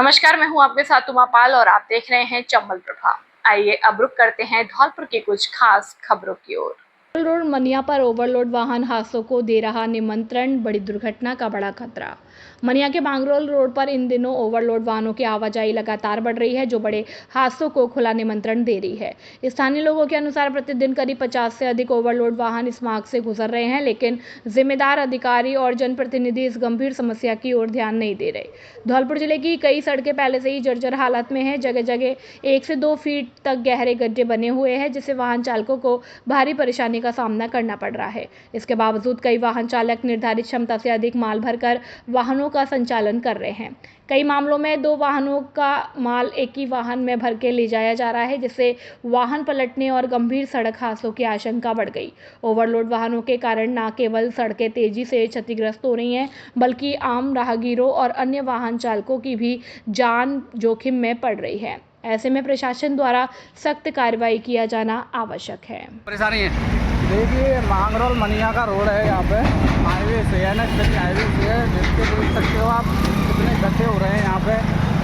नमस्कार, मैं हूं आपके साथ उमा पाल और आप देख रहे हैं चंबल प्रभा। आइए अब रुक करते हैं धौलपुर की कुछ खास खबरों की ओर। रोड मनिया पर ओवरलोड वाहन हादसों को दे रहा निमंत्रण, बड़ी दुर्घटना का बड़ा खतरा। मनिया के बांगरोल रोड पर इन दिनों ओवरलोड वाहनों की आवाजाही लगातार बढ़ रही है, जो बड़े हादसों को खुला निमंत्रण दे रही है। स्थानीय लोगों के अनुसार प्रतिदिन करीब 50 से अधिक ओवरलोड वाहन इस मार्ग से गुजर रहे हैं, लेकिन जिम्मेदार अधिकारी और जनप्रतिनिधि इस गंभीर समस्या की ओर ध्यान नहीं दे रहे। धौलपुर जिले की कई सड़कें पहले से ही जर्जर हालत में हैं। जगह जगह 1 से 2 फीट तक गहरे गड्ढे बने हुए हैं, जिससे वाहन चालकों को भारी परेशानी का सामना करना पड़ रहा है। इसके बावजूद कई वाहन चालक निर्धारित क्षमता से अधिक माल भरकर वाहनों का संचालन कर रहे हैं। कई मामलों में 2 वाहनों का माल एक ही वाहन में भर के ले जाया जा रहा है, जिससे वाहन पलटने और गंभीर सड़क हादसों की आशंका बढ़ गई। ओवरलोड वाहनों के कारण न केवल सड़कें तेजी से क्षतिग्रस्त हो रही हैं, बल्कि आम राहगीरों और अन्य वाहन चालकों की भी जान जोखिम में पड़ रही है। ऐसे में प्रशासन द्वारा सख्त कार्रवाई किया जाना आवश्यक है। परेशानी है। देखिए, मांगरोल मनिया का रोड है, यहाँ पे हाईवे से है ना, हाईवे से है, जिसके देख सकते हो आप कितने गड्ढे हो रहे हैं यहाँ पे,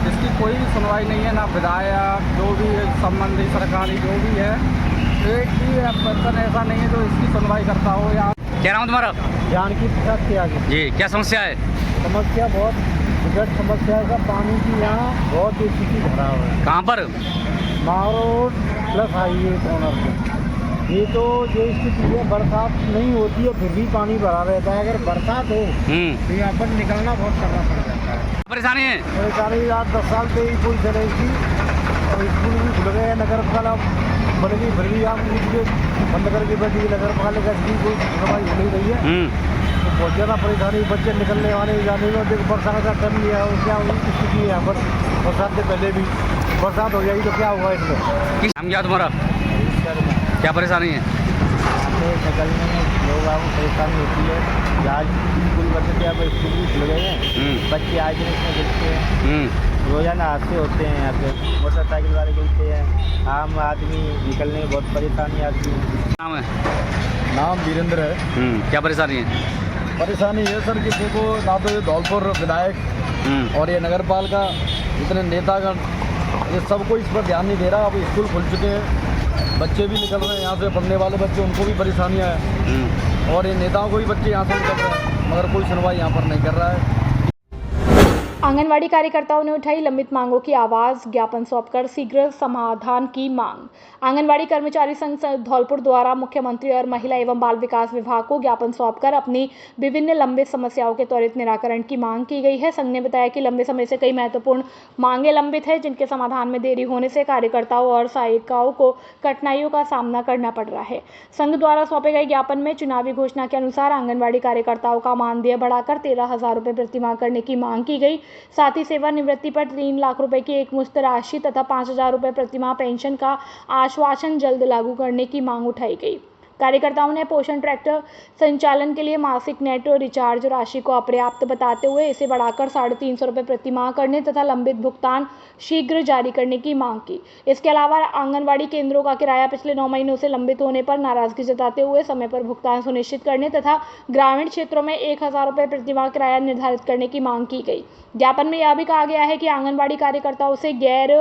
जिसकी कोई भी सुनवाई नहीं है, ना विधायक जो भी संबंधित सरकारी जो भी है, एक भी पर्सन ऐसा नहीं है जो इसकी सुनवाई करता हो। यहाँ क्या नाम तुम्हारा? जानकी प्रसाद के आगे जी, क्या समस्या है? समस्या बहुत विकट समस्या है। पानी की यहाँ बहुत स्थिति खराब है। कहाँ पर? मारोड प्लस हाईवे कॉर्नर पे ये तो ये स्थिति है। बरसात नहीं होती है फिर भी पानी भरा रहता है। अगर बरसात हो तो यहाँ पर निकलना बहुत करना पड़ जाता है। परेशानी है? परेशानी आज 10 साल से ही कोई चले थी और स्कूल भी खुल गए हैं। नगर पालिका बन गई, फिर भी आप बंद करके बैठी। नगर पालिका की कोई सुनवाई हो नहीं रही है, तो बहुत ज़्यादा परेशानी। बच्चे निकलने वाले जाने में देखो, बरसात का टाइम लिया है, क्या स्थिति है यहाँ पर। बरसात से पहले भी बरसात हो जाएगी तो क्या होगा इसमें। नाम क्या तुम्हारा? क्या परेशानी है? निकलने में लोग आपको परेशानी होती है। आज स्कूल बच्चे थे, अब स्कूल भी खुल गए हैं, बच्चे आज दिन इसमें गिरते हैं। रोजाना हादसे होते हैं यहाँ पे, मोटरसाइकिल वाले गिरते हैं, आम आदमी निकलने में बहुत परेशानी आती है। नाम है? नाम वीरेंद्र है। क्या परेशानी है? परेशानी ये सर कि देखो, ना तो ये धौलपुर विधायक और ये नगर पालिका जितने नेतागण, ये सबको इस पर ध्यान नहीं दे रहा। अब स्कूल खुल चुके हैं, बच्चे भी निकल रहे हैं यहाँ से, पढ़ने वाले बच्चे, उनको भी परेशानियाँ हैं, और ये नेताओं को भी बच्चे यहाँ से निकल रहे हैं, मगर कोई सुनवाई यहाँ पर नहीं कर रहा है। आंगनवाड़ी कार्यकर्ताओं ने उठाई लंबित मांगों की आवाज, ज्ञापन सौंपकर शीघ्र समाधान की मांग। आंगनवाड़ी कर्मचारी संघ धौलपुर द्वारा मुख्यमंत्री और महिला एवं बाल विकास विभाग को ज्ञापन सौंपकर अपनी विभिन्न लंबित समस्याओं के त्वरित निराकरण की मांग की गई है। संघ ने बताया कि लंबे समय से कई महत्वपूर्ण मांगे लंबित है, जिनके समाधान में देरी होने से कार्यकर्ताओं और सहायिकाओं को कठिनाइयों का सामना करना पड़ रहा है। संघ द्वारा सौंपे गए ज्ञापन में चुनावी घोषणा के अनुसार आंगनवाड़ी कार्यकर्ताओं का मानदेय बढ़ाकर 13,000 रुपये प्रतिमाह करने की मांग की गई। साथ ही सेवानिवृत्ति पर 3 लाख रुपए की एकमुश्त राशि तथा 5,000 रुपये प्रतिमाह पेंशन का आश्वासन जल्द लागू करने की मांग उठाई गई। कार्यकर्ताओं ने पोषण ट्रैक्टर संचालन के लिए मासिक नेट रिचार्ज राशि को अपर्याप्त बताते हुए इसे बढ़ाकर 350 रुपये प्रतिमाह करने तथा लंबित भुगतान शीघ्र जारी करने की मांग की। इसके अलावा आंगनवाड़ी केंद्रों का किराया पिछले 9 महीनों से लंबित होने पर नाराजगी जताते हुए समय पर भुगतान सुनिश्चित करने तथा ग्रामीण क्षेत्रों में 1,000 रुपये प्रतिमाह किराया निर्धारित करने की मांग की गई। ज्ञापन में यह भी कहा गया है कि आंगनवाड़ी कार्यकर्ताओं से गैर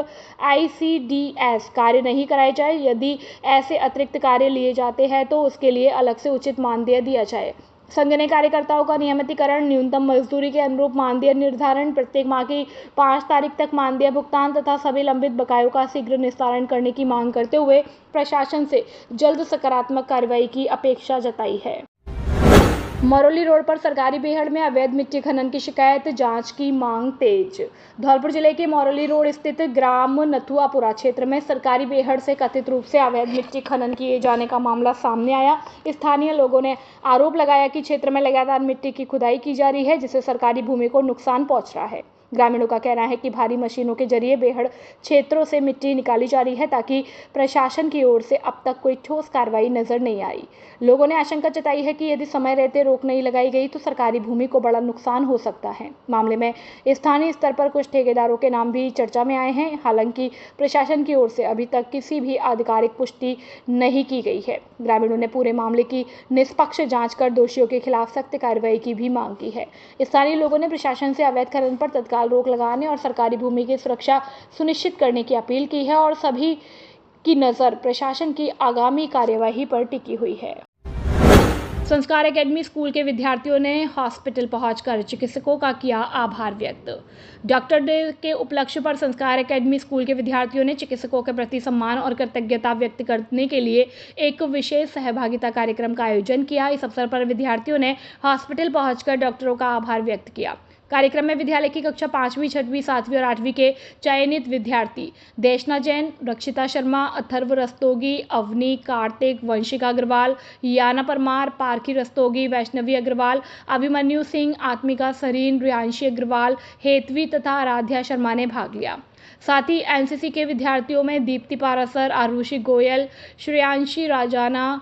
ICDS कार्य नहीं कराए जाए। यदि ऐसे अतिरिक्त कार्य लिए जाते हैं तो उसके लिए अलग से उचित मानदेय दिया जाए। संघ ने कार्यकर्ताओं का नियमितीकरण, न्यूनतम मजदूरी के अनुरूप मानदेय निर्धारण, प्रत्येक माह की 5 तारीख तक मानदेय भुगतान तथा सभी लंबित बकायों का शीघ्र निस्तारण करने की मांग करते हुए प्रशासन से जल्द सकारात्मक कार्रवाई की अपेक्षा जताई है। मरौली रोड पर सरकारी बेहड़ में अवैध मिट्टी खनन की शिकायत, जांच की मांग तेज। धौलपुर जिले के मरौली रोड स्थित ग्राम नथुआपुरा क्षेत्र में सरकारी बेहड़ से कथित रूप से अवैध मिट्टी खनन किए जाने का मामला सामने आया। स्थानीय लोगों ने आरोप लगाया कि क्षेत्र में लगातार मिट्टी की खुदाई की जा रही है, जिससे सरकारी भूमि को नुकसान पहुंच रहा है। ग्रामीणों का कहना है कि भारी मशीनों के जरिए बेहड़ क्षेत्रों से मिट्टी निकाली जा रही है, ताकि प्रशासन की ओर से अब तक कोई ठोस कार्रवाई नजर नहीं आई। लोगों ने आशंका जताई है कि यदि समय रहते रोक नहीं लगाई गई तो सरकारी भूमि को बड़ा नुकसान हो सकता है। मामले में स्थानीय स्तर पर कुछ ठेकेदारों के नाम भी चर्चा में आए हैं। हालांकि प्रशासन की ओर से अभी तक किसी भी आधिकारिक पुष्टि नहीं की गई है। ग्रामीणों ने पूरे मामले की निष्पक्ष जांच कर दोषियों के खिलाफ सख्त कार्रवाई की भी मांग की है। स्थानीय लोगों ने प्रशासन से अवैध खनन पर तत्काल तत्काल रोक लगाने और सरकारी भूमि की सुरक्षा सुनिश्चित करने की अपील की है और सभी की नज़र प्रशासन की आगामी कार्यवाही पर टिकी हुई है। संस्कार एकेडमी स्कूल के विद्यार्थियों ने हॉस्पिटल पहुंचकर चिकित्सकों का किया आभार व्यक्त। डॉक्टर डे के उपलक्ष्य पर संस्कार एकेडमी स्कूल के विद्यार्थियों ने चिकित्सकों के प्रति सम्मान और कृतज्ञता व्यक्त करने के लिए एक विशेष सहभागिता कार्यक्रम का आयोजन किया। इस अवसर पर विद्यार्थियों ने हॉस्पिटल पहुंचकर डॉक्टरों का आभार व्यक्त किया। कार्यक्रम में विद्यालय की कक्षा 5वीं, 6वीं, 7वीं और 8वीं के चयनित विद्यार्थी देशना जैन, रक्षिता शर्मा, अथर्व रस्तोगी, अवनी, कार्तिक, वंशिका अग्रवाल, याना परमार, पारखी रस्तोगी, वैष्णवी अग्रवाल, अभिमन्यु सिंह, आत्मिका सरीन, रियांशी अग्रवाल, हेतवी तथा आराध्या शर्मा ने भाग लिया। साथ ही एनसीसी के विद्यार्थियों में दीप्ति पारासर, आरुषि गोयल, श्रेयांशी राजाना,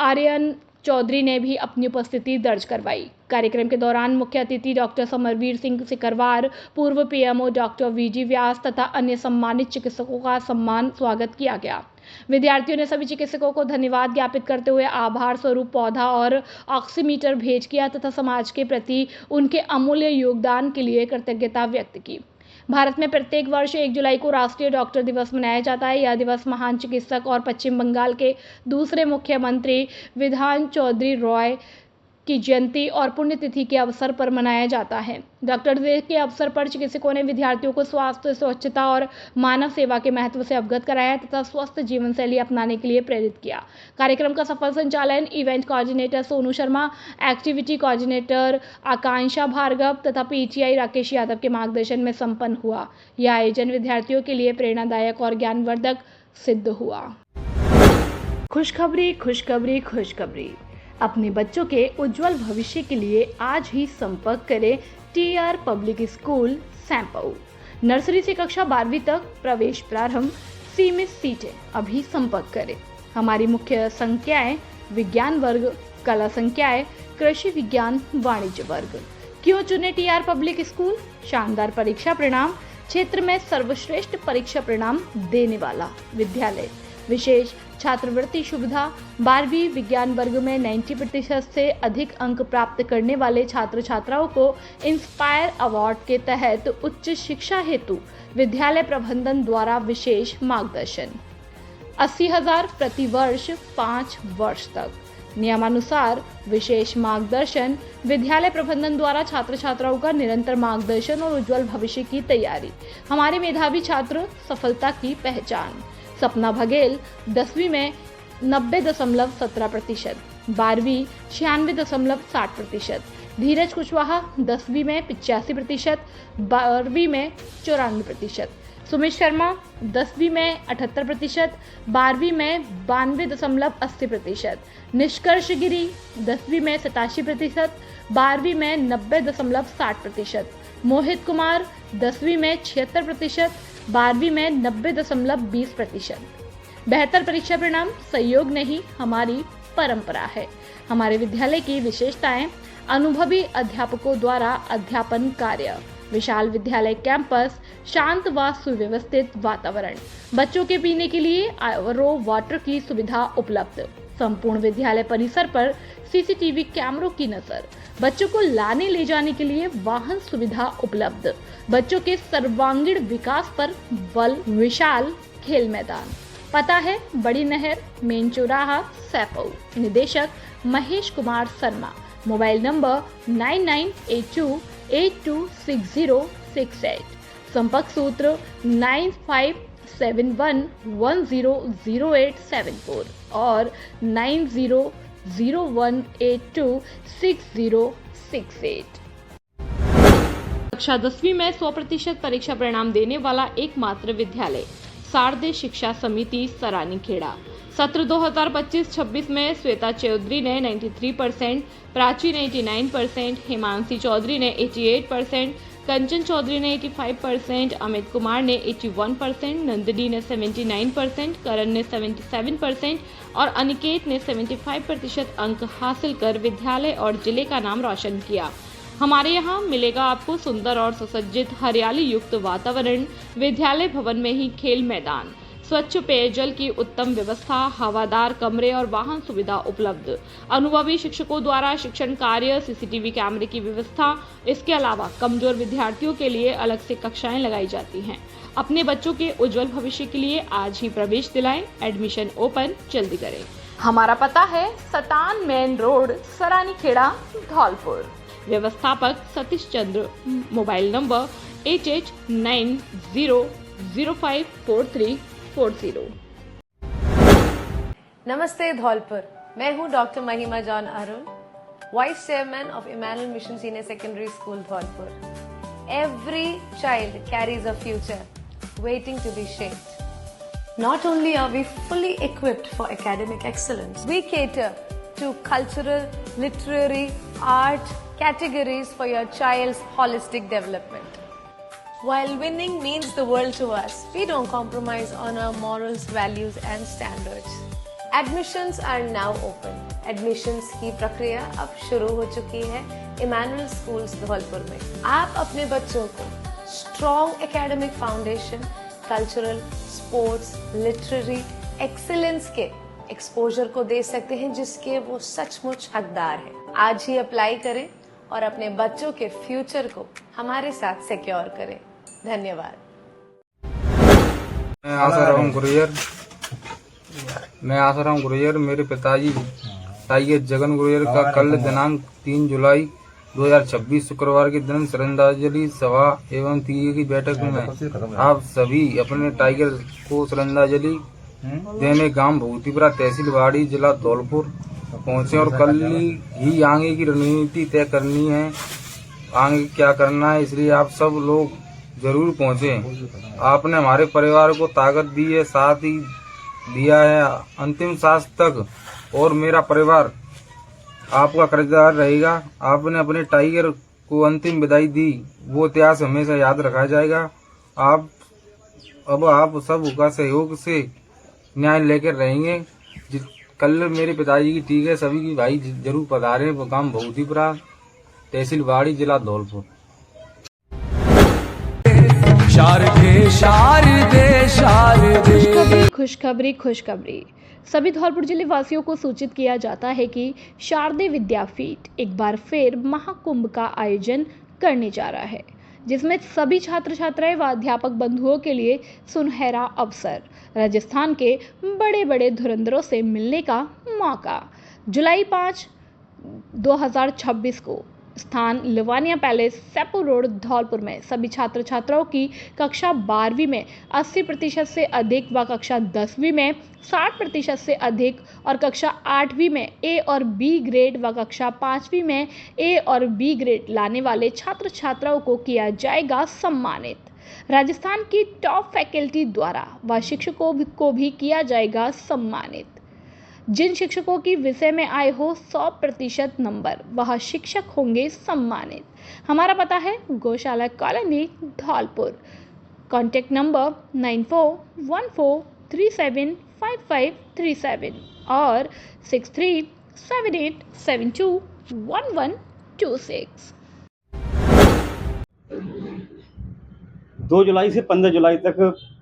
आर्यन चौधरी ने भी अपनी उपस्थिति दर्ज करवाई। कार्यक्रम के दौरान मुख्य अतिथि डॉक्टर समरवीर सिंह सिकरवार, पूर्व पीएमओ डॉक्टर वीजी व्यास तथा अन्य सम्मानित चिकित्सकों का सम्मान स्वागत किया गया। विद्यार्थियों ने सभी चिकित्सकों को धन्यवाद ज्ञापित करते हुए आभार स्वरूप पौधा और ऑक्सीमीटर भेंट किया तथा समाज के प्रति उनके अमूल्य योगदान के लिए कृतज्ञता व्यक्त की। भारत में प्रत्येक वर्ष 1 जुलाई को राष्ट्रीय डॉक्टर दिवस मनाया जाता है। यह दिवस महान चिकित्सक और पश्चिम बंगाल के दूसरे मुख्यमंत्री विधान चौधरी रॉय की जयंती और पुण्यतिथि के अवसर पर मनाया जाता है। डॉक्टर डे के अवसर पर चिकित्सकों ने विद्यार्थियों को स्वास्थ्य, स्वच्छता और मानव सेवा के महत्व से अवगत कराया तथा स्वस्थ जीवन शैली अपनाने के लिए प्रेरित किया। कार्यक्रम का सफल संचालन event coordinator Sonu Sharma, activity coordinator Akanksha Bhargava तथा पीटीआई राकेश यादव के मार्गदर्शन में संपन्न हुआ। यह आयोजन विद्यार्थियों के लिए प्रेरणादायक और ज्ञानवर्धक सिद्ध हुआ। खुशखबरी, खुशखबरी, खुशखबरी। अपने बच्चों के उज्जवल भविष्य के लिए आज ही संपर्क करें टीआर पब्लिक स्कूल सैंपऊ। नर्सरी से कक्षा 12वीं तक प्रवेश प्रारंभ, सीमित सीटें। अभी संपर्क करें। हमारी मुख्य संख्याएं विज्ञान वर्ग, कला संख्याएं कृषि विज्ञान, वाणिज्य वर्ग। क्यों चुने टीआर पब्लिक स्कूल? शानदार परीक्षा परिणाम, क्षेत्र में सर्वश्रेष्ठ परीक्षा परिणाम देने वाला विद्यालय। विशेष छात्रवृत्ति सुविधा, 12वीं विज्ञान वर्ग में 90% से अधिक अंक प्राप्त करने वाले छात्र छात्राओं को इंस्पायर अवार्ड के तहत उच्च शिक्षा हेतु विद्यालय प्रबंधन द्वारा विशेष मार्गदर्शन। 80,000 प्रति वर्ष 5 वर्ष तक। नियमानुसार विशेष मार्गदर्शन। विद्यालय प्रबंधन द्वारा छात्र छात्राओं का निरंतर मार्गदर्शन और उज्जवल भविष्य की तैयारी। हमारे मेधावी छात्र, सफलता की पहचान। सपना बघेल 10वीं में 90.17%, 12वीं 96.60%। धीरज कुशवाहा 10वीं में 85%, 12वीं में 94%। सुमित शर्मा 10वीं में 78%, 12वीं में 92.80%। निष्कर्ष गिरी 10वीं में 87%, 12वीं में 90.60%। मोहित कुमार 10वीं में 76%, 12वीं में 90.20%। बेहतर परीक्षा परिणाम सहयोग नहीं, हमारी परंपरा है। हमारे विद्यालय की विशेषताएं: अनुभवी अध्यापकों द्वारा अध्यापन कार्य, विशाल विद्यालय कैंपस, शांत व सुव्यवस्थित वातावरण, बच्चों के पीने के लिए आरओ वाटर की सुविधा उपलब्ध, संपूर्ण विद्यालय परिसर पर सीसीटीवी कैमरों की नजर, बच्चों को लाने ले जाने के लिए वाहन सुविधा उपलब्ध, बच्चों के सर्वांगीण विकास पर बल, विशाल खेल मैदान। पता है बड़ी नहर, मेन चौराहा, सैंपऊ। निदेशक महेश कुमार शर्मा। Mobile number 9982826068। संपर्क सूत्र 9571100874 और 9001826068। कक्षा 10वीं में 100% परीक्षा परिणाम देने वाला एकमात्र विद्यालय शारदे शिक्षा समिति सरानीखेड़ा। सत्र 2025-26 में श्वेता चौधरी ने 93%, प्राची ने 89%, हिमांशी चौधरी ने 88%, कंचन चौधरी ने 85%, अमित कुमार ने 81%, नंदिनी ने 79%, करण ने 77% और अनिकेत ने 75% अंक हासिल कर विद्यालय और जिले का नाम रोशन किया। हमारे यहाँ मिलेगा आपको सुंदर और सुसज्जित हरियाली युक्त वातावरण, विद्यालय भवन में ही खेल मैदान, स्वच्छ पेयजल की उत्तम व्यवस्था, हवादार कमरे और वाहन सुविधा उपलब्ध, अनुभवी शिक्षकों द्वारा शिक्षण कार्य, सीसीटीवी कैमरे की व्यवस्था। इसके अलावा कमजोर विद्यार्थियों के लिए अलग से कक्षाएं लगाई जाती हैं। अपने बच्चों के उज्जवल भविष्य के लिए आज ही प्रवेश दिलाएं। एडमिशन ओपन जल्दी करें। हमारा पता है सतान मेन रोड, सरानीखेड़ा, धौलपुर। व्यवस्थापक सतीश चंद्र। Mobile number 8890054340। नमस्ते धौलपुर, मैं हूं doctor Mahima John Arun, vice chairman of Emmanuel mission senior secondary school Dholpur. Every child carries a future waiting to be shaped. Not only are we fully equipped for academic excellence, we cater to cultural, literary, art categories for your child's holistic development. While winning means the world to us, we don't compromise on our morals, values and standards. Admissions are now open. Admissions की प्रक्रिया अब शुरू हो चुकी है Emmanuel schools Dholpur में। आप अपने बच्चों को strong academic foundation, cultural, sports, literary excellence के एक्सपोजर को दे सकते हैं जिसके वो सचमुच हकदार हैं। आज ही अप्लाई करें और अपने बच्चों के फ्यूचर को हमारे साथ सिक्योर करें। धन्यवाद। मैं आसाराम गुर्जर, मेरे पिताजी टाइगर जगन गुर्जर का कल दिनांक 3 जुलाई 2026 शुक्रवार के दिन श्रद्धांजलि सभा एवं तीये की बैठक में आप सभी अपने टाइगर को श्रद्धांजलि देने गांव भूतिपुरा तहसील वाड़ी जिला धौलपुर पहुंचे और कल ही आगे की रणनीति तय करनी है, आगे क्या करना है, इसलिए आप सब लोग जरूर पहुंचे। आपने हमारे परिवार को ताकत दी है, साथ ही दिया है अंतिम सांस तक, और मेरा परिवार आपका कर्जदार रहेगा। आपने अपने टाइगर को अंतिम विदाई दी, वो इतिहास हमेशा याद रखा जाएगा। आप सब का सहयोग से न्याय लेकर रहेंगे। कल मेरे पिताजी की ठीक है, सभी की भाई जरूर पधारे। वो काम भूतिपुरा तहसील वाड़ी जिला धौलपुर। खुशखबरी। सभी धौलपुर जिले वासियों को सूचित किया जाता है कि शारदीय विद्यापीठ एक बार फिर महाकुंभ का आयोजन करने जा रहा है, जिसमें सभी छात्र छात्राएं व अध्यापक बंधुओं के लिए सुनहरा अवसर, राजस्थान के बड़े बड़े धुरंधरों से मिलने का मौका। जुलाई 5, 2026 को स्थान लिवानिया पैलेस, सैपुर रोड, धौलपुर में सभी छात्र छात्राओं की कक्षा 12वीं में 80% से अधिक व कक्षा 10वीं में 60% से अधिक और कक्षा 8वीं में ए और बी ग्रेड व कक्षा 5वीं में ए और बी ग्रेड लाने वाले छात्र छात्राओं को किया जाएगा सम्मानित। राजस्थान की टॉप फैकल्टी द्वारा व शिक्षकों को भी किया जाएगा सम्मानित। जिन शिक्षकों की विषय में आए हो 100% नंबर, वह शिक्षक होंगे सम्मानित। हमारा पता है गौशाला कॉलोनी, धौलपुर। कॉन्टैक्ट नंबर 9414375537 और 6378721126। 2 जुलाई से 15 जुलाई तक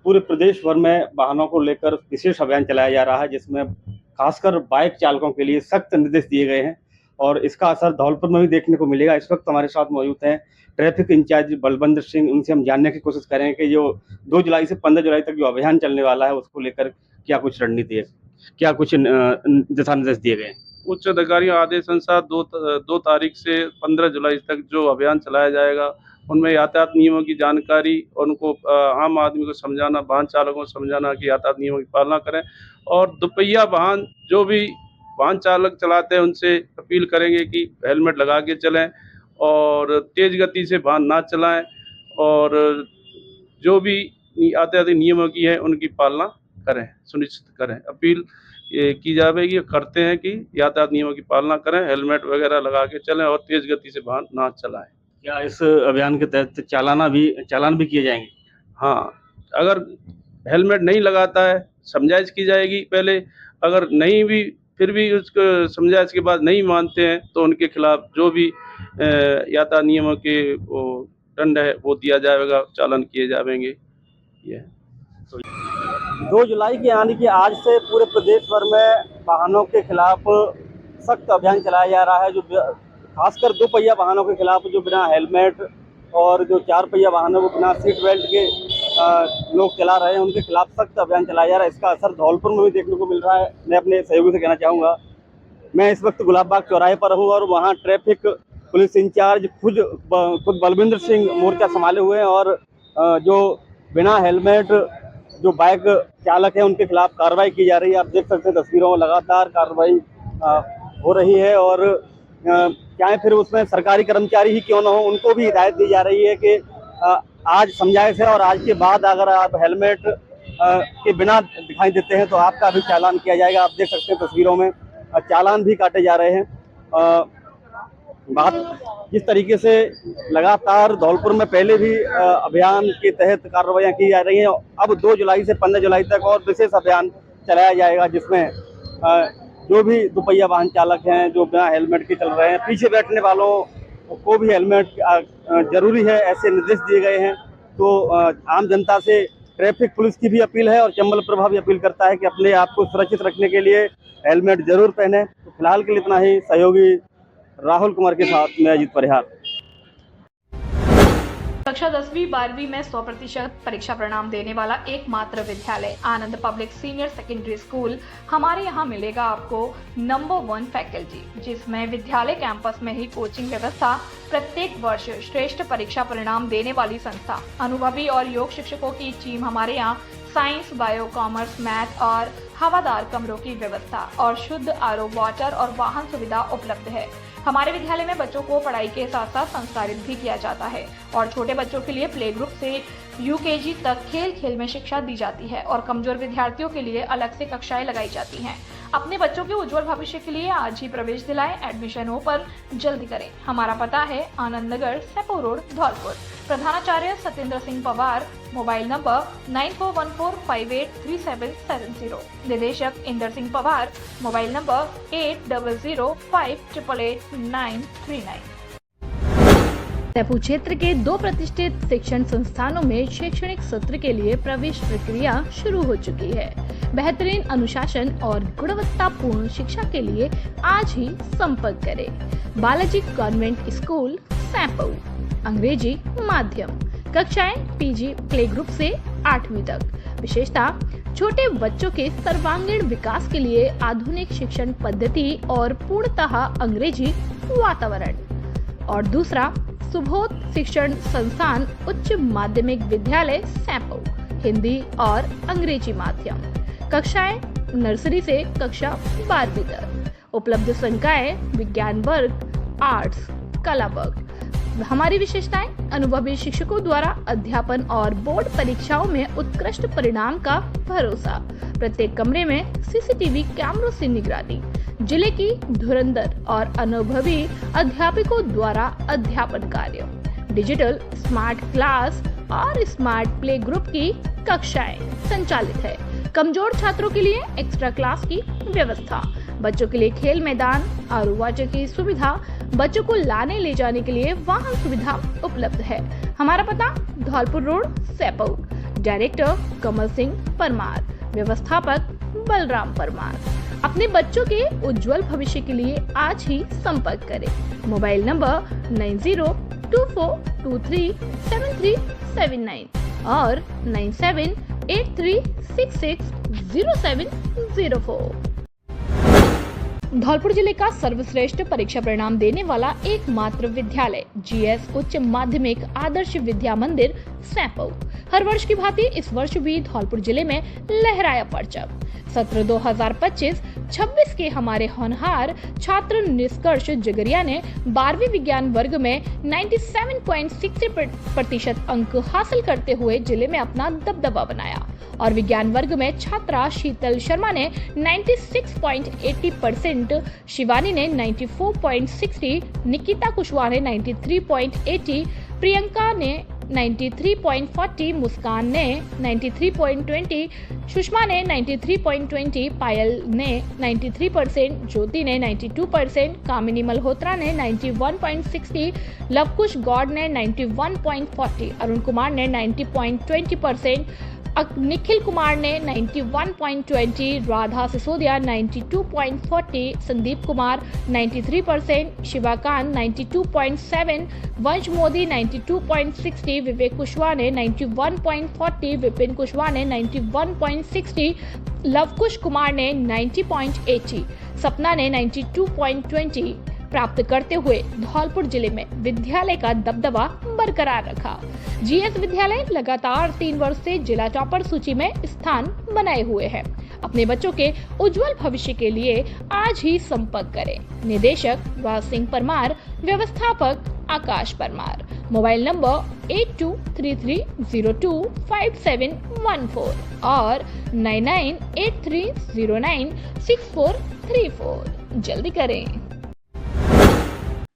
पूरे प्रदेश भर में वाहनों को लेकर विशेष अभियान चलाया जा रहा है, जिसमें खासकर बाइक चालकों के लिए सख्त निर्देश दिए गए हैं और इसका असर धौलपुर में भी देखने को मिलेगा। इस वक्त हमारे साथ मौजूद हैं ट्रैफिक इंचार्ज बलवंत सिंह। उनसे हम जानने की कोशिश करेंगे कि जो 2 जुलाई से 15 जुलाई तक जो अभियान चलने वाला है उसको लेकर क्या कुछ रणनीति है, क्या कुछ दिशा निर्देश दिए गए हैं। उच्च अधिकारियों आदेश अनुसार 2 तारीख से 15 जुलाई तक जो अभियान चलाया जाएगा उनमें यातायात नियमों की जानकारी और उनको आम आदमी को समझाना, वाहन चालकों को समझाना कि यातायात नियमों की पालना करें और दुपहिया वाहन जो भी वाहन चालक चलाते हैं उनसे अपील करेंगे कि हेलमेट लगा के चलें और तेज़ गति से वाहन ना चलाएं और जो भी यातायात नियमों की है उनकी पालना करें, सुनिश्चित करें। अपील की जाएगी, करते हैं कि यातायात नियमों की पालना करें, हेलमेट वगैरह लगा के चलें और तेज़ गति से वाहन ना चलाएं। क्या इस अभियान के तहत चालान भी किए जाएंगे? हाँ, अगर हेलमेट नहीं लगाता है समझाइश की जाएगी पहले, अगर नहीं भी फिर भी उसको समझाइश के बाद नहीं मानते हैं तो उनके खिलाफ जो भी यातायात नियमों के वो दंड है वो दिया जाएगा, चालान किए जाएंगे। ये 2 जुलाई के यानी कि आज से पूरे प्रदेश भर में वाहनों के खिलाफ सख्त अभियान चलाया जा रहा है। जो खासकर 2 पहिया वाहनों के खिलाफ जो बिना हेलमेट और जो 4 पहिया वाहन है वो बिना सीट बेल्ट के लोग चला रहे हैं, उनके खिलाफ सख्त अभियान चलाया जा रहा है। इसका असर धौलपुर में भी देखने को मिल रहा है। मैं अपने सहयोगी से कहना चाहूँगा, मैं इस वक्त गुलाबबाग चौराहे पर हूँ और वहाँ ट्रैफिक पुलिस इंचार्ज खुद बलविंदर सिंह मोर्चा संभाले हुए हैं और जो बिना हेलमेट जो बाइक चालक है उनके खिलाफ कार्रवाई की जा रही है। आप देख सकते हैं तस्वीरों में लगातार कार्रवाई हो रही है और चाहे फिर उसमें सरकारी कर्मचारी ही क्यों न हो, उनको भी हिदायत दी जा रही है कि आज समझाइश है और आज के बाद अगर आप हेलमेट के बिना दिखाई देते हैं तो आपका भी चालान किया जाएगा। आप देख सकते हैं तस्वीरों में चालान भी काटे जा रहे हैं। बात जिस तरीके से लगातार धौलपुर में पहले भी अभियान के तहत कार्रवाइयाँ की जा रही हैं, अब 2 जुलाई से 15 जुलाई तक और विशेष अभियान चलाया जाएगा जिसमें जो भी दुपहिया वाहन चालक हैं जो बिना हेलमेट के चल रहे हैं, पीछे बैठने वालों को भी हेलमेट जरूरी है, ऐसे निर्देश दिए गए हैं। तो आम जनता से ट्रैफिक पुलिस की भी अपील है और चंबल प्रभा भी अपील करता है कि अपने आप को सुरक्षित रखने के लिए हेलमेट जरूर पहने। तो फिलहाल के लिए इतना ही। सहयोगी राहुल कुमार के साथ मैं अजीत परिहार। कक्षा 10वीं 12वीं में 100% परीक्षा परिणाम देने वाला एकमात्र विद्यालय आनंद पब्लिक सीनियर सेकेंडरी स्कूल। हमारे यहाँ मिलेगा आपको नंबर 1 फैकल्टी, जिसमें विद्यालय कैंपस में ही कोचिंग व्यवस्था, प्रत्येक वर्ष श्रेष्ठ परीक्षा परिणाम देने वाली संस्था, अनुभवी और योग शिक्षकों की टीम। हमारे यहाँ साइंस, बायो, कॉमर्स, मैथ और हवादार कमरों की व्यवस्था और शुद्ध आरओ वाटर और वाहन सुविधा उपलब्ध है। हमारे विद्यालय में बच्चों को पढ़ाई के साथ साथ संस्कारित भी किया जाता है और छोटे बच्चों के लिए प्ले ग्रुप से यूकेजी तक खेल खेल में शिक्षा दी जाती है और कमजोर विद्यार्थियों के लिए अलग से कक्षाएं लगाई जाती हैं। अपने बच्चों के उज्जवल भविष्य के लिए आज ही प्रवेश दिलाएं। एडमिशन हो पर जल्दी करें। हमारा पता है आनंद नगर, सेपो रोड, धौलपुर। प्रधानाचार्य सत्येंद्र सिंह पवार। Mobile number 9414583770। निदेशक इंदर सिंह पवार। Mobile number 8005888939। सेपू क्षेत्र के 2 प्रतिष्ठित शिक्षण संस्थानों में शैक्षणिक सत्र के लिए प्रवेश प्रक्रिया शुरू हो चुकी है। बेहतरीन अनुशासन और गुणवत्तापूर्ण शिक्षा के लिए आज ही संपर्क करें। Balaji convent school, Sepu. अंग्रेजी माध्यम, कक्षाएं पीजी प्ले ग्रुप से 8वीं तक। विशेषता, छोटे बच्चों के सर्वांगीण विकास के लिए आधुनिक शिक्षण पद्धति और पूर्णतः अंग्रेजी वातावरण। और दूसरा, सुबोध शिक्षण संस्थान उच्च माध्यमिक विद्यालय, सेपू। हिंदी और अंग्रेजी माध्यम, कक्षाएं नर्सरी से कक्षा 12वीं तक। उपलब्ध संकाय विज्ञान वर्ग, आर्ट्स, कला वर्ग। हमारी विशेषताएं, अनुभवी शिक्षकों द्वारा अध्यापन और बोर्ड परीक्षाओं में उत्कृष्ट परिणाम का भरोसा। प्रत्येक कमरे में सीसीटीवी कैमरों से निगरानी। जिले की धुरंधर और अनुभवी अध्यापकों द्वारा अध्यापन कार्य। डिजिटल स्मार्ट क्लास और स्मार्ट प्ले ग्रुप की कक्षाएं संचालित है। कमजोर छात्रों के लिए एक्स्ट्रा क्लास की व्यवस्था। बच्चों के लिए खेल मैदान, आरओ वाटर की सुविधा। बच्चों को लाने ले जाने के लिए वाहन सुविधा उपलब्ध है। हमारा पता धौलपुर रोड, सेपू। डायरेक्टर कमल सिंह परमार। व्यवस्थापक बलराम परमार। अपने बच्चों के उज्जवल भविष्य के लिए आज ही संपर्क करें। मोबाइल नंबर 9024237379 और 9783660704। धौलपुर जिले का सर्वश्रेष्ठ परीक्षा परिणाम देने वाला एकमात्र विद्यालय जीएस उच्च माध्यमिक आदर्श विद्या मंदिर, सेपू। हर वर्ष की भांति इस वर्ष भी धौलपुर जिले में लहराया परचम। सत्र 2025-26 के हमारे होनहार छात्र निष्कर्ष जगरिया ने 12वीं विज्ञान वर्ग में 97.60% अंक हासिल करते हुए जिले में अपना दबदबा बनाया और विज्ञान वर्ग में छात्रा शीतल शर्मा ने 96.80%, शिवानी ने 94.60%, निकिता कुशवाहा ने 93.80%, प्रियंका ने 93.40, मुस्कान ने 93.20, सुषमा ने 93.20, पायल ने 93%, ज्योति ने 92%, कामिनी मल्होत्रा ने 91.60, लवकुश गौड़ ने 91.40, अरुण कुमार ने 90.20%, निखिल कुमार ने 91.20, राधा सिसोदिया 92.40, संदीप कुमार 93%, शिवाकांत 92.7, वंश मोदी 92.60, विवेक कुशवाहा ने 91.40, विपिन कुशवाहा ने 91.60, लवकुश कुमार ने 90.80, सपना ने 92.20 प्राप्त करते हुए धौलपुर जिले में विद्यालय का दबदबा बरकरार रखा। जीएस विद्यालय लगातार 3 वर्ष से जिला टॉपर सूची में स्थान बनाए हुए है। अपने बच्चों के उज्जवल भविष्य के लिए आज ही संपर्क करें। निदेशक राज सिंह परमार, व्यवस्थापक आकाश परमार, मोबाइल नंबर 8233025714 और 9983096434। जल्दी करें।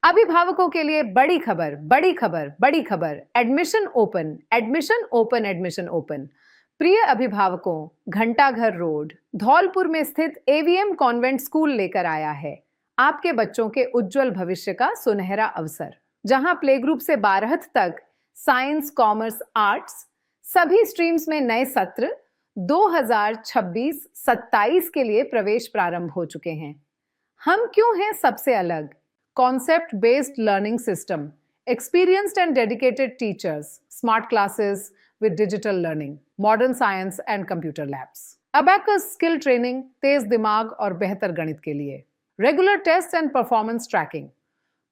अभिभावकों के लिए बड़ी खबर, बड़ी खबर, बड़ी खबर। Admission open, admission open, admission open. प्रिय अभिभावकों, घंटाघर रोड धौलपुर में स्थित एवीएम कॉन्वेंट स्कूल लेकर आया है आपके बच्चों के उज्जवल भविष्य का सुनहरा अवसर, जहां प्ले ग्रुप से 12th तक साइंस, कॉमर्स, आर्ट्स सभी स्ट्रीम्स में नए सत्र 2026-27 के लिए प्रवेश प्रारंभ हो चुके हैं। हम क्यों हैं सबसे अलग? Concept based learning system, experienced and dedicated teachers, smart classes with digital learning, modern science and computer labs, abacus skill training, तेज दिमाग और बेहतर गणित के लिए, regular tests and performance tracking,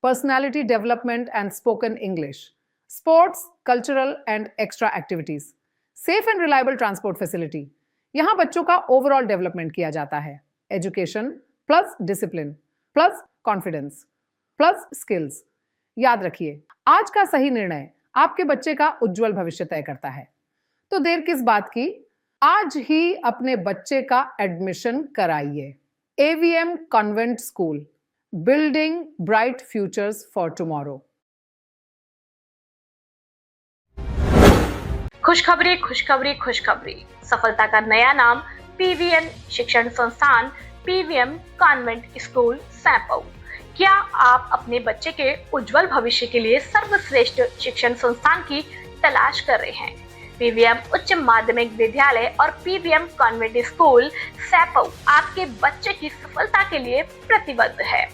personality development and spoken English, sports, cultural and extra activities, safe and reliable transport facility। यहाँ बच्चों का overall development किया जाता है। Education plus discipline plus confidence plus skills. याद रखिए, आज का सही निर्णय आपके बच्चे का उज्जवल भविष्य तय करता है। तो देर किस बात की, आज ही अपने बच्चे का एडमिशन कराइए। AVM convent school, building bright futures for tomorrow. खुशखबरी, खुशखबरी, खुशखबरी। सफलता का नया नाम पीवीएन शिक्षण संस्थान, पीवीएम कॉन्वेंट स्कूल सैंपऊ। क्या आप अपने बच्चे के उज्जवल भविष्य के लिए सर्वश्रेष्ठ शिक्षण संस्थान की तलाश कर रहे हैं? पीवीएम उच्च माध्यमिक विद्यालय और पीवीएम कॉन्वेंट स्कूल सैंपऊ आपके बच्चे की सफलता के लिए प्रतिबद्ध है।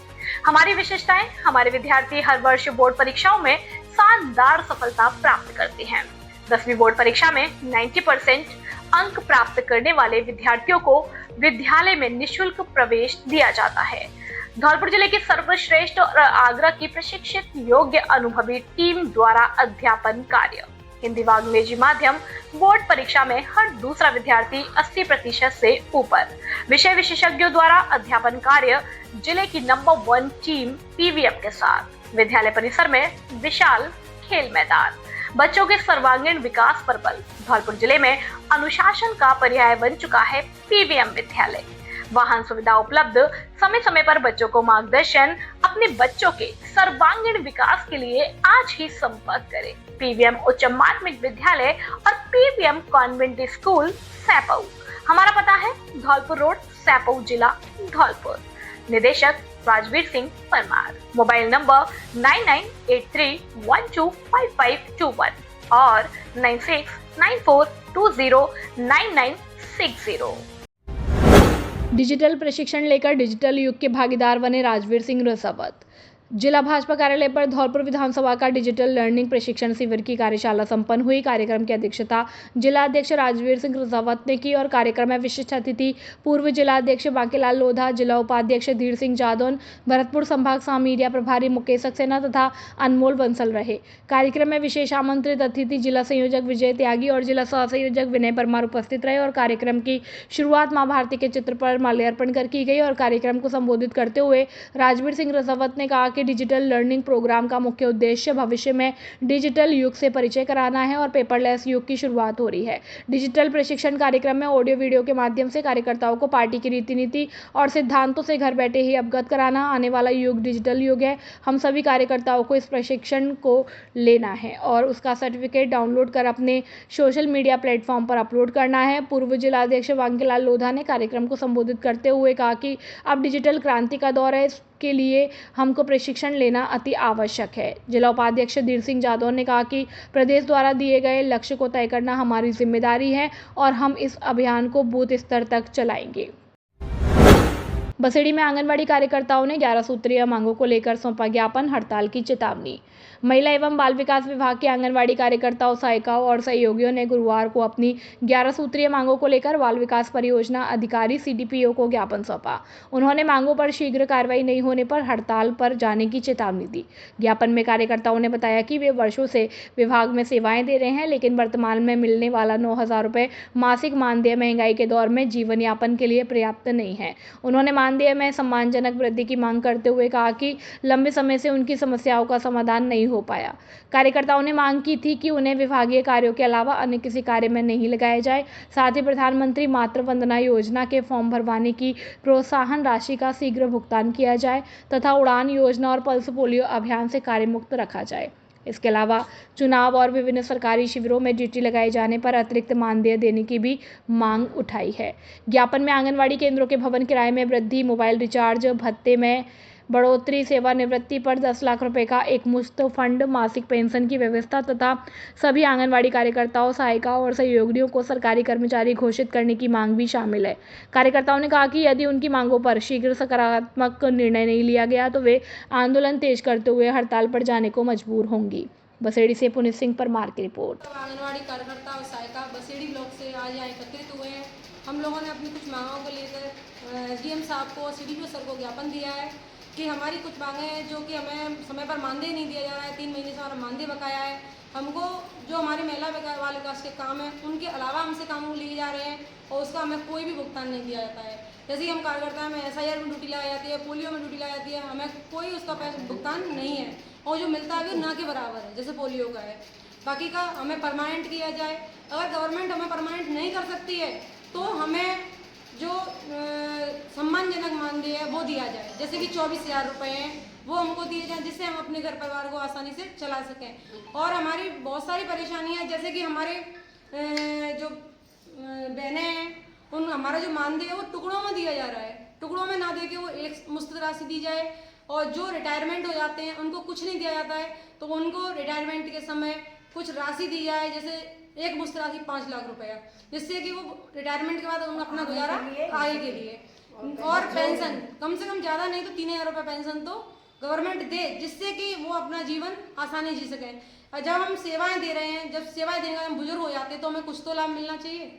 हमारी विशेषताएं, हमारे विद्यार्थी हर वर्ष बोर्ड परीक्षाओं में शानदार सफलता प्राप्त करते हैं। 10वीं बोर्ड परीक्षा में 90% अंक प्राप्त करने वाले विद्यार्थियों को विद्यालय में निःशुल्क प्रवेश दिया जाता है। धौलपुर जिले की सर्वश्रेष्ठ और आगरा की प्रशिक्षित योग्य अनुभवी टीम द्वारा अध्यापन कार्य। हिंदी व अंग्रेजी माध्यम बोर्ड परीक्षा में हर दूसरा विद्यार्थी 80% से ऊपर। विषय विशेषज्ञों द्वारा अध्यापन कार्य जिले की नंबर 1 टीम पीवीएम के साथ। विद्यालय परिसर में विशाल खेल मैदान, बच्चों के सर्वांगीण विकास पर बल। धौलपुर जिले में अनुशासन का पर्याय बन चुका है पीवीएम विद्यालय। वाहन सुविधा उपलब्ध, समय समय पर बच्चों को मार्गदर्शन। अपने बच्चों के सर्वांगीण विकास के लिए आज ही संपर्क करें। पीवीएम उच्च माध्यमिक विद्यालय और पीवीएम कॉन्वेंट स्कूल सैंपऊ। हमारा पता है धौलपुर रोड, सैंपऊ जिला, धौलपुर। निदेशक राजवीर सिंह परमार। मोबाइल नंबर 9983125521 और 9694209960। डिजिटल प्रशिक्षण लेकर डिजिटल युग के भागीदार बने राजवीर सिंह रसावत। जिला भाजपा कार्यालय पर धौलपुर विधानसभा का डिजिटल लर्निंग प्रशिक्षण शिविर की कार्यशाला संपन्न हुई। कार्यक्रम की अध्यक्षता जिला अध्यक्ष राजवीर सिंह रसावत ने की और कार्यक्रम में विशिष्ट अतिथि पूर्व जिला अध्यक्ष बांकीलाल लोधा, जिला उपाध्यक्ष धीर सिंह जादौन, भरतपुर संभाग सह मीडिया प्रभारी मुकेश सक्सेना तथा अनमोल बंसल रहे। कार्यक्रम में विशेष आमंत्रित अतिथि जिला संयोजक विजय त्यागी और जिला सह संयोजक विनय परमार उपस्थित रहे और कार्यक्रम की शुरुआत मां भारती के चित्र पर माल्यार्पण कर की गई और कार्यक्रम को संबोधित करते हुए राजवीर सिंह रसावत ने कहा कि डिजिटल लर्निंग प्रोग्राम का मुख्य उद्देश्य भविष्य में डिजिटल युग से परिचय कराना है और पेपरलेस युग की शुरुआत हो रही है। डिजिटल प्रशिक्षण कार्यक्रम में ऑडियो वीडियो के माध्यम से कार्यकर्ताओं को पार्टी की रीति नीति और सिद्धांतों से घर बैठे ही अवगत कराना। आने वाला युग डिजिटल युग है। हम सभी कार्यकर्ताओं को इस प्रशिक्षण को लेना है और उसका सर्टिफिकेट डाउनलोड कर अपने सोशल मीडिया प्लेटफॉर्म पर अपलोड करना है। पूर्व जिलाध्यक्ष बांकीलाल लोधा ने कार्यक्रम को संबोधित करते हुए कहा कि अब डिजिटल क्रांति का दौर है। के लिए हमको प्रशिक्षण लेना अति आवश्यक है। जिला उपाध्यक्ष धीर सिंह जादौन ने कहा कि प्रदेश द्वारा दिए गए लक्ष्य को तय करना हमारी जिम्मेदारी है और हम इस अभियान को बूथ स्तर तक चलाएंगे। बसेड़ी में आंगनवाड़ी कार्यकर्ताओं ने 11 सूत्रीय मांगों को लेकर सौंपा ज्ञापन, हड़ताल की चेतावनी। महिला एवं बाल विकास विभाग के आंगनवाड़ी कार्यकर्ताओं, सहायिकाओं और सहयोगियों ने गुरुवार को अपनी 11 सूत्रीय मांगों को लेकर बाल विकास परियोजना अधिकारी CDPO को ज्ञापन सौंपा। उन्होंने मांगों पर शीघ्र कार्रवाई नहीं होने पर हड़ताल पर जाने की चेतावनी दी। ज्ञापन में कार्यकर्ताओं ने बताया कि वे वर्षों से विभाग में सेवाएं दे रहे हैं, लेकिन वर्तमान में मिलने वाला 9,000 रुपये मासिक मानदेय महंगाई के दौर में जीवन यापन के लिए पर्याप्त नहीं है। उन्होंने मानदेय में सम्मानजनक वृद्धि की मांग करते हुए कहा कि लंबे समय से उनकी समस्याओं का समाधान नहीं हो पाया। कार्यकर्ताओं ने मांग की थी कि उन्हें विभागीय कार्यों के अलावा अन्य किसी कार्य में नहीं लगाया जाए। साथ ही प्रधानमंत्री मातृ वंदना योजना के फॉर्म भरवाने की प्रोत्साहन राशि का शीघ्र भुगतान किया जाए तथा उड़ान योजना और पल्स पोलियो अभियान से कार्यमुक्त रखा जाए। इसके अलावा चुनाव और विभिन्न सरकारी शिविरों में ड्यूटी लगाए जाने पर अतिरिक्त मानदेय देने की भी मांग उठाई है। ज्ञापन में आंगनवाड़ी केंद्रों के भवन किराए में वृद्धि, मोबाइल रिचार्ज भत्ते में बढ़ोतरी, सेवानिवृत्ति पर 10 लाख रुपए का एक मुश्त फंड, मासिक पेंशन की व्यवस्था तथा सभी आंगनवाड़ी कार्यकर्ताओं, सहायिकाओं और सहयोगियों को सरकारी कर्मचारी घोषित करने की मांग भी शामिल है। कार्यकर्ताओं ने कहा कि यदि उनकी मांगों पर शीघ्र सकारात्मक निर्णय नहीं लिया गया तो वे आंदोलन तेज करते हुए हड़ताल पर जाने को मजबूर होंगी। बसेड़ी से पुनीत सिंह परमार की रिपोर्ट। आंगनवाड़ी कार्यकर्ता और सहायिका बसेड़ी ब्लॉक से आज यहाँ एकत्रित हुए हैं। हम लोगों ने अपनी कुछ मांगों को लेकर SDM साहब को, CDPO सर को ज्ञापन दिया है कि हमारी कुछ मांगें हैं जो कि हमें समय पर मानदेय नहीं दिया जा रहा है। 3 महीने से हमारा मानदेय बकाया है। हमको जो हमारे महिला बाल विकास के काम है उनके अलावा हमसे काम लिए जा रहे हैं और उसका हमें कोई भी भुगतान नहीं दिया जाता है। जैसे कि हम कार्यकर्ता में SIR में ड्यूटी लगाई जाती है, पोलियो में ड्यूटी लगाई जाती है, हमें कोई उसका भुगतान नहीं है और जो मिलता है वो ना के बराबर है, जैसे पोलियो का है। बाकी का हमें परमानेंट किया जाए। अगर गवर्नमेंट हमें परमानेंट नहीं कर सकती है तो हमें जो सम्मानजनक मानदेय है वो दिया जाए, जैसे कि 24,000 रुपये हैं वो हमको दिए जाएं, जिससे हम अपने घर परिवार को आसानी से चला सकें। और हमारी बहुत सारी परेशानियां, जैसे कि हमारे जो बहनें हैं उन हमारा जो मानदेय है वो टुकड़ों में दिया जा रहा है। टुकड़ों में ना दे के वो एक मुश्त राशि दी जाए। और जो रिटायरमेंट हो जाते हैं उनको कुछ नहीं दिया जाता है, तो उनको रिटायरमेंट के समय कुछ राशि दी जाए, जैसे एक मुश्त राशि 5 लाख रुपया, जिससे कि वो रिटायरमेंट के बाद उनको अपना गुजारा आगे के लिए। और पेंशन कम से कम ज़्यादा नहीं तो 3,000 रुपये पेंशन तो गवर्नमेंट दे, जिससे कि वो अपना जीवन आसानी जी सकें। जब हम सेवाएं दे रहे हैं, जब सेवाएं देने का हम बुजुर्ग हो जाते हैं तो हमें कुछ तो लाभ मिलना चाहिए।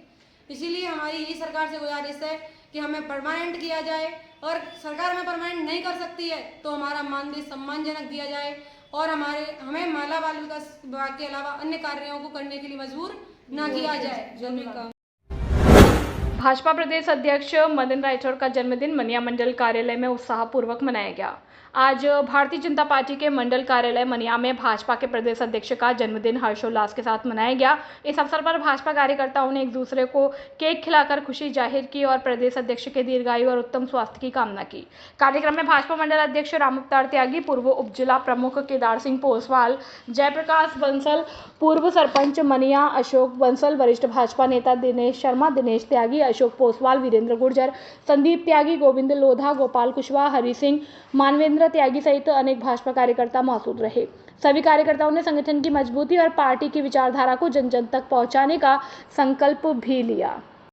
इसीलिए हमारी यही सरकार से गुजारिश है कि हमें परमानेंट किया जाए, और सरकार हमें परमानेंट नहीं कर सकती है तो हमारा मानदेय सम्मानजनक दिया जाए और हमें महिला बाल विकास विभाग के अलावा अन्य कार्यों को करने के लिए मजबूर न किया जाए। भाजपा प्रदेश अध्यक्ष मदन राठौर का जन्मदिन मनिया मंडल कार्यालय में उत्साहपूर्वक मनाया गया। आज भारतीय जनता पार्टी के मंडल कार्यालय मनिया में भाजपा के प्रदेश अध्यक्ष का जन्मदिन हर्षोल्लास के साथ मनाया गया। इस अवसर पर भाजपा कार्यकर्ताओं ने एक दूसरे को केक खिलाकर खुशी जाहिर की और प्रदेश अध्यक्ष के दीर्घायु और उत्तम स्वास्थ्य की कामना की। कार्यक्रम में भाजपा मंडल अध्यक्ष राम अवतार त्यागी, पूर्व उप जिला प्रमुख केदार सिंह पोसवाल, जयप्रकाश बंसल, पूर्व सरपंच मनिया अशोक बंसल, वरिष्ठ भाजपा नेता दिनेश शर्मा, दिनेश त्यागी, अशोक पोसवाल, वीरेंद्र गुर्जर, संदीप त्यागी, गोविंद लोधा, गोपाल कुशवाहा, हरि सिंह, मानवेंद्र त्यागी सहित अनेक भाजपा कार्यकर्ता मौजूद रहे। सभी कार्यकर्ताओं ने संगठन की मजबूती और पार्टी की विचारधारा को जन जन तक पहुंचाने का संकल्प भी लिया।